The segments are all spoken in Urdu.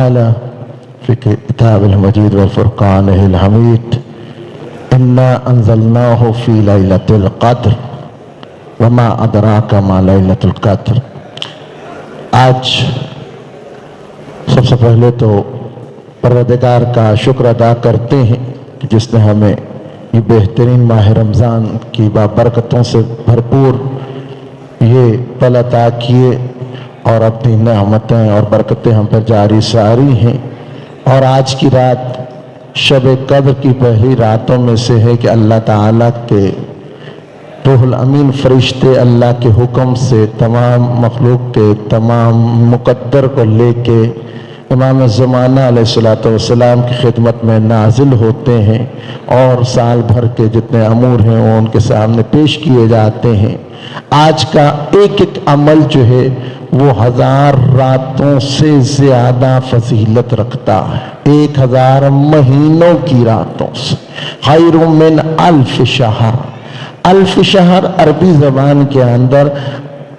تعالى في كتاب المجيد والفرقان الحميد إنا أنزلناه في ليلة القدر وما أدراك ما ليلة القدر. آج سب سے پہلے تو پروردگار کا شکر ادا کرتے ہیں کہ جس نے ہمیں یہ بہترین ماہ رمضان کی بابرکتوں سے بھرپور یہ پل عطا کیے اور اپنی نعمتیں اور برکتیں ہم پر جاری ساری ہیں. اور آج کی رات شب قدر کی پہلی راتوں میں سے ہے کہ اللہ تعالیٰ کے روح الامین فرشتے اللہ کے حکم سے تمام مخلوق کے تمام مقدر کو لے کے امام زمانہ علیہ السلام کی خدمت میں نازل ہوتے ہیں اور سال بھر کے جتنے امور ہیں وہ ان کے سامنے پیش کیے جاتے ہیں. آج کا ایک ایک عمل جو ہے وہ 1000 راتوں سے زیادہ فضیلت رکھتا ہے. 1000 مہینوں کی راتوں سے خیر من 1000 شہر. 1000 شہر عربی زبان کے اندر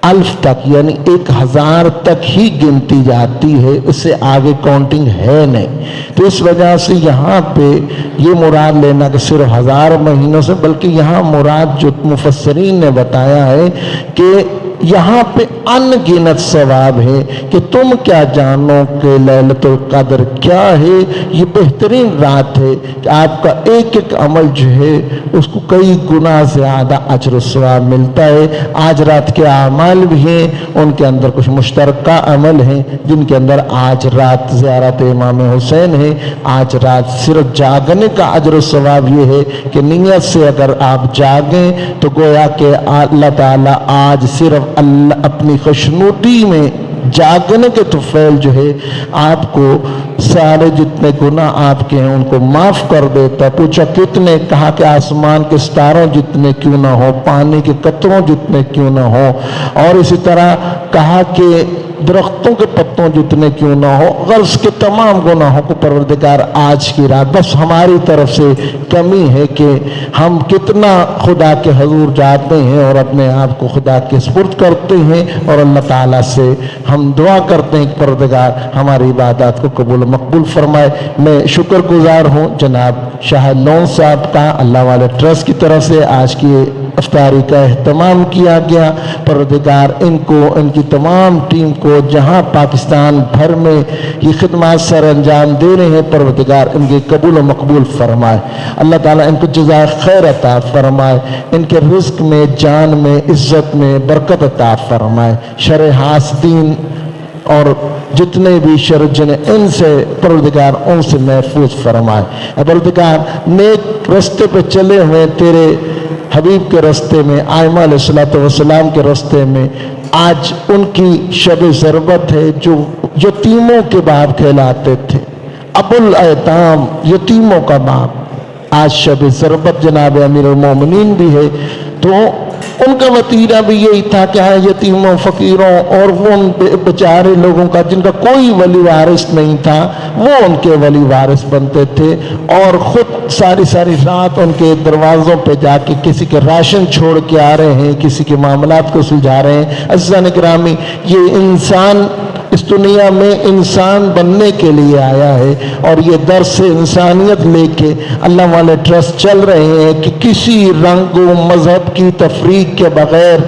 1000 تک یعنی 1000 تک ہی گنتی جاتی ہے، اس سے آگے کاؤنٹنگ ہے نہیں. تو اس وجہ سے یہاں پہ یہ مراد لینا کہ صرف 1000 مہینوں سے، بلکہ یہاں مراد جو مفسرین نے بتایا ہے کہ یہاں پہ ان گنت ثواب ہے کہ تم کیا جانو کہ لیلۃ القدر کیا ہے. یہ بہترین رات ہے کہ آپ کا ایک ایک عمل جو ہے اس کو کئی گنا زیادہ اجر و ثواب ملتا ہے. آج رات کے اعمال بھی ہیں، ان کے اندر کچھ مشترکہ عمل ہیں جن کے اندر آج رات زیارت امام حسین ہے. آج رات صرف جاگنے کا اجر و ثواب یہ ہے کہ نیت سے اگر آپ جاگیں تو گویا کہ اللہ تعالیٰ آج صرف اللہ اپنی خوشنودی میں جاگنے کے طفیل جو ہے آپ کو سارے جتنے گناہ آپ کے ہیں ان کو معاف کر دیتا. پوچھا کتنے؟ کہا کہ آسمان کے ستاروں جتنے کیوں نہ ہو، پانی کے قطروں جتنے کیوں نہ ہو، اور اسی طرح کہا کہ درختوں کے پتوں جتنے کیوں نہ ہو، غرض کے تمام گناہوں کو پروردگار آج کی رات، بس ہماری طرف سے کمی ہے کہ ہم کتنا خدا کے حضور جاتے ہیں اور اپنے آپ کو خدا کے سپرد کرتے ہیں اور اللہ تعالیٰ سے ہم دعا کرتے ہیں کہ پروردگار ہماری عبادات کو قبول مقبول فرمائے. میں شکر گزار ہوں جناب شاہد لون صاحب کا، اللہ والے ٹرسٹ کی طرف سے آج کی افطاری کا اہتمام کیا گیا. پروردگار ان کو، ان کی تمام ٹیم کو جہاں پاکستان بھر میں یہ خدمات سر انجام دے رہے ہیں، پروردگار ان کے قبول و مقبول فرمائے. اللہ تعالیٰ ان کو جزائے خیر عطا فرمائے، ان کے رزق میں، جان میں، عزت میں برکت عطا فرمائے. شر حاسدین اور جتنے بھی شر جن ان سے پروردگار ان سے محفوظ فرمائے. پروردگار نیک رستے پہ چلے ہوئے تیرے حبیب کے رستے میں، آئمہ علیہ السلام کے رستے میں آج ان کی شب ضربت ہے جو یتیموں کے باپ کہلاتے تھے، ابو الایتام یتیموں کا باپ. آج شب ضربت جناب امیر المومنین بھی ہے، تو ان کا وتیرہ بھی یہی تھا کہ یتیموں، فقیروں اور ان بیچارے لوگوں کا جن کا کوئی ولی وارث نہیں تھا وہ ان کے ولی وارث بنتے تھے اور خود ساری رات ان کے دروازوں پہ جا کے کسی کے راشن چھوڑ کے آ رہے ہیں، کسی کے معاملات کو سلجھا رہے ہیں. عزیزان گرامی، یہ انسان اس دنیا میں انسان بننے کے لیے آیا ہے اور یہ درس انسانیت لے کے اللہ والے ٹرسٹ چل رہے ہیں کہ کسی رنگ و مذہب کی تفریق کے بغیر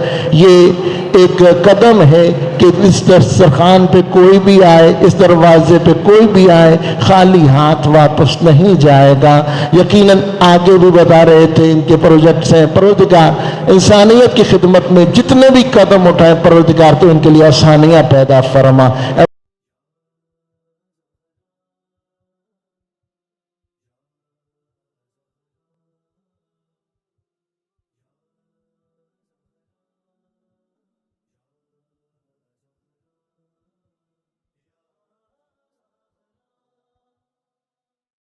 یہ ایک قدم ہے کہ اس دسترخوان پہ کوئی بھی آئے، اس دروازے پہ کوئی بھی آئے، خالی ہاتھ واپس نہیں جائے گا. یقیناً آگے بھی بتا رہے تھے ان کے پروجیکٹس ہیں. پروردگار انسانیت کی خدمت میں جتنے بھی قدم اٹھائے پروردگار تو ان کے لیے آسانیاں پیدا فرما.